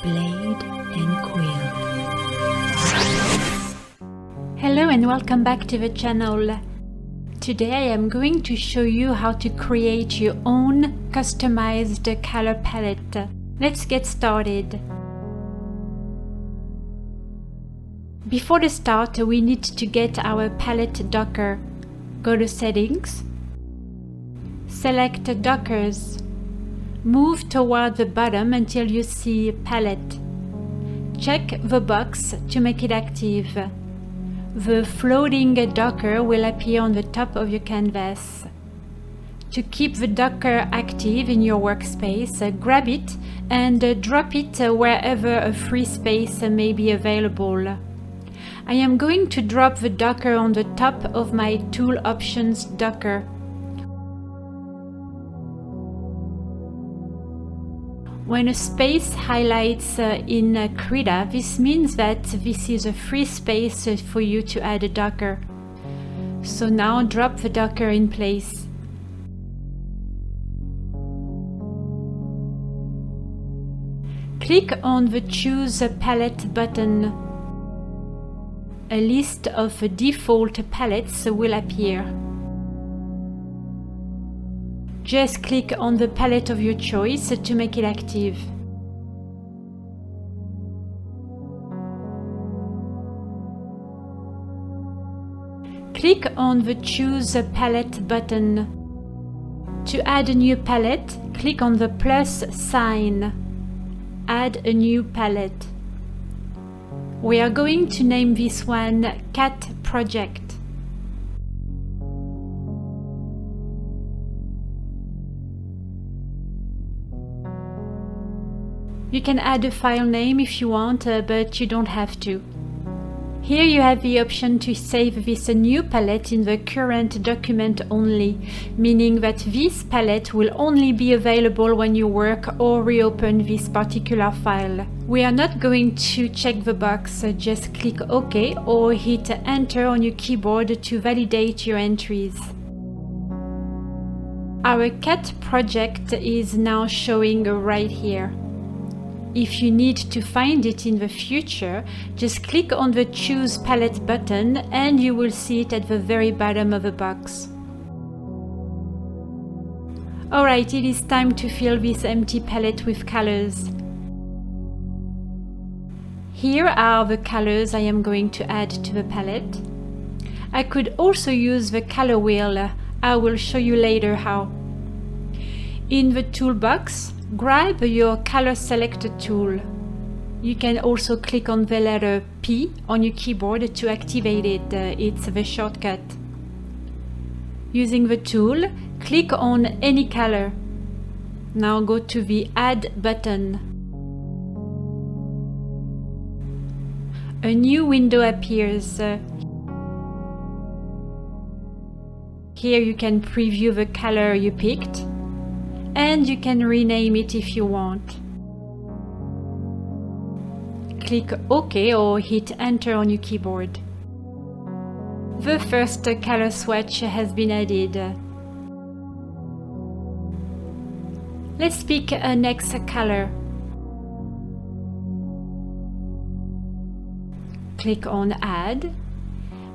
blade and quill. Hello and welcome back to the channel. Today I am going to show you how to create your own customized color palette. Let's get started. Before the start, we need to get our palette Docker. Go to Settings, select Dockers, move toward the bottom until you see Palette. Check the box to make it active. The floating Docker will appear on the top of your canvas. To keep the Docker active in your workspace, grab it and drop it wherever a free space may be available. I am going to drop the Docker on the top of my Tool Options Docker. When a space highlights in Krita, this means that this is a free space for you to add a Docker. So now drop the Docker in place. Click on the Choose a Palette button. A list of default palettes will appear. Just click on the palette of your choice to make it active. Click on the Choose a Palette button. To add a new palette, click on the plus sign. Add a new palette. We are going to name this one Cat Project. You can add a file name if you want, but you don't have to. Here you have the option to save this new palette in the current document only, meaning that this palette will only be available when you work or reopen this particular file. We are not going to check the box, just click OK or hit Enter on your keyboard to validate your entries. Our cat project is now showing right here. If you need to find it in the future, just click on the Choose Palette button and you will see it at the very bottom of the box. Alright, it is time to fill this empty palette with colors. Here are the colors I am going to add to the palette. I could also use the color wheel. I will show you later how. In the toolbox, grab your color selector tool. You can also click on the letter P on your keyboard to activate it. It's the shortcut. Using the tool, click on any color. Now go to the Add button. A new window appears. Here you can preview the color you picked, and you can rename it if you want. Click OK or hit Enter on your keyboard. The first color swatch has been added. Let's pick a next color. Click on Add.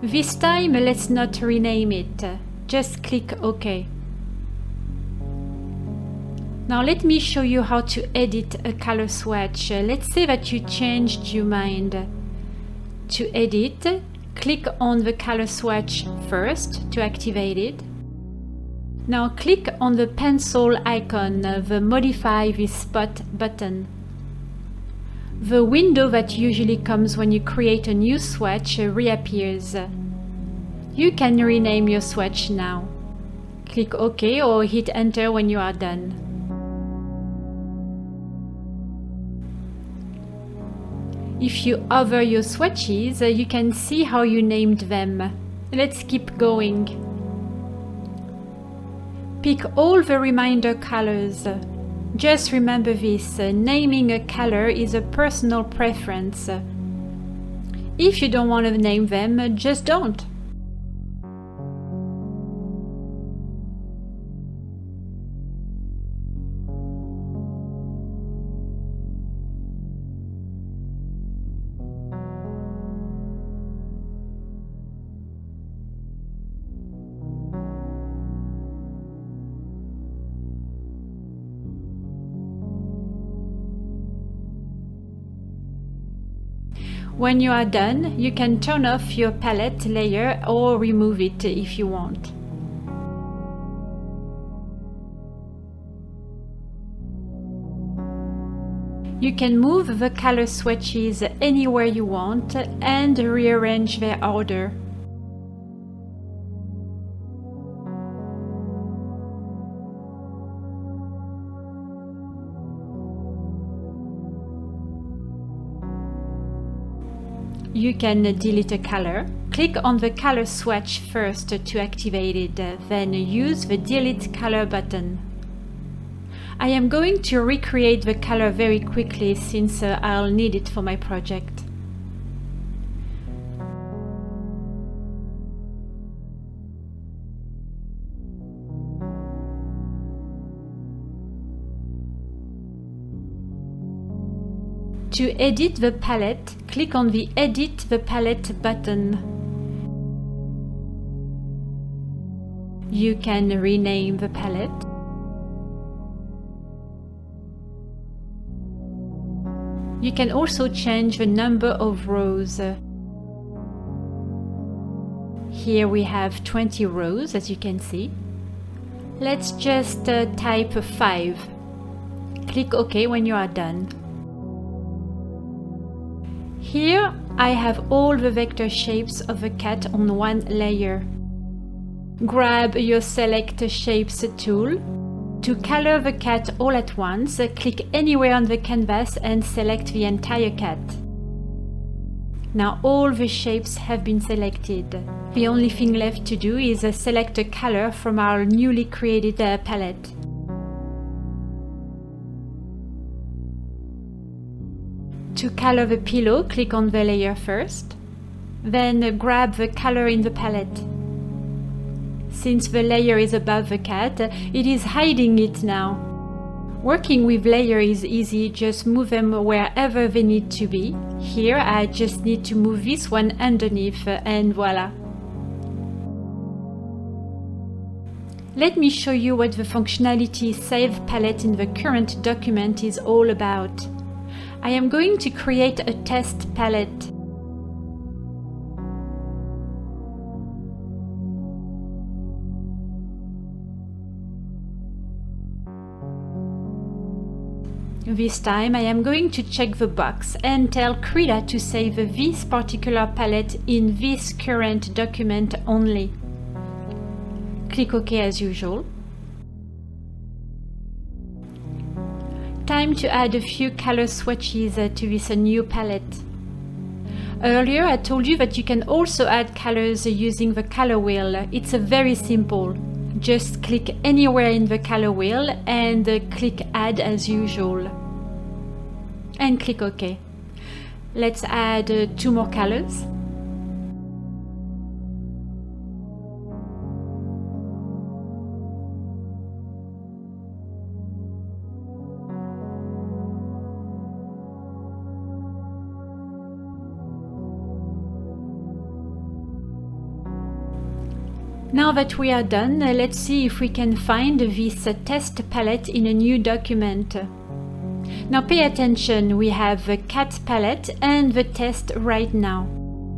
This time let's not rename it. Just click OK. Now let me show you how to edit a color swatch. Let's say that you changed your mind. To edit, click on the color swatch first to activate it. Now click on the pencil icon, the Modify this spot button. The window that usually comes when you create a new swatch reappears. You can rename your swatch now. Click OK or hit Enter when you are done. If you hover your swatches, you can see how you named them. Let's keep going. Pick all the reminder colors. Just remember this, naming a color is a personal preference. If you don't want to name them, just don't. When you are done, you can turn off your palette layer or remove it if you want. You can move the color swatches anywhere you want and rearrange their order. You can delete a color. Click on the color swatch first to activate it, then use the delete color button. I am going to recreate the color very quickly since I'll need it for my project. To edit the palette, click on the Edit the Palette button. You can rename the palette. You can also change the number of rows. Here we have 20 rows, as you can see. Let's just type 5. Click OK when you are done. Here I have all the vector shapes of the cat on one layer. Grab your Select Shapes tool. To color the cat all at once, click anywhere on the canvas and select the entire cat. Now all the shapes have been selected. The only thing left to do is select a color from our newly created palette. To color the pillow, click on the layer first. Then grab the color in the palette. Since the layer is above the cat, it is hiding it now. Working with layers is easy, just move them wherever they need to be. Here I just need to move this one underneath and voila. Let me show you what the functionality Save Palette in the current document is all about. I am going to create a test palette. This time I am going to check the box and tell Krita to save this particular palette in this current document only. Click OK as usual. Time to add a few color swatches to this new palette. Earlier I told you that you can also add colors using the color wheel. It's very simple. Just click anywhere in the color wheel and click Add as usual. And click OK. Let's add 2 more colors. Now that we are done, let's see if we can find this test palette in a new document. Now pay attention, we have the cat palette and the test right now.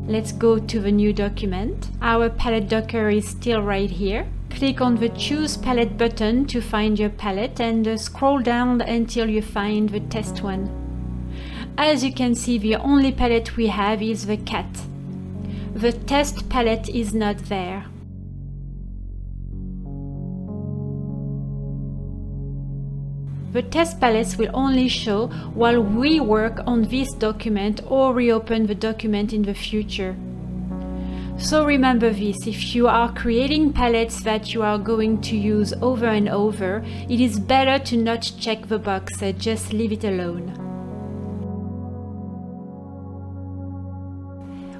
Let's go to the new document. Our palette docker is still right here. Click on the Choose Palette button to find your palette and scroll down until you find the test one. As you can see, the only palette we have is the cat. The test palette is not there. The test palettes will only show while we work on this document or reopen the document in the future. So remember this, if you are creating palettes that you are going to use over and over, it is better to not check the box, just leave it alone.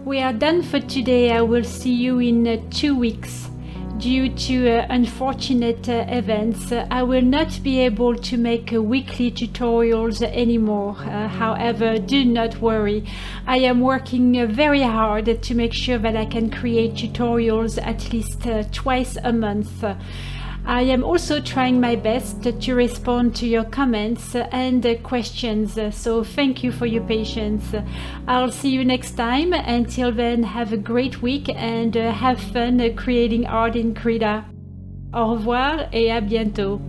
We are done for today. I will see you in 2 weeks. Due to unfortunate events, I will not be able to make weekly tutorials anymore. However, do not worry. I am working very hard to make sure that I can create tutorials at least twice a month. I am also trying my best to respond to your comments and questions, so thank you for your patience. I'll see you next time. Until then, have a great week and have fun creating art in Krita. Au revoir et à bientôt.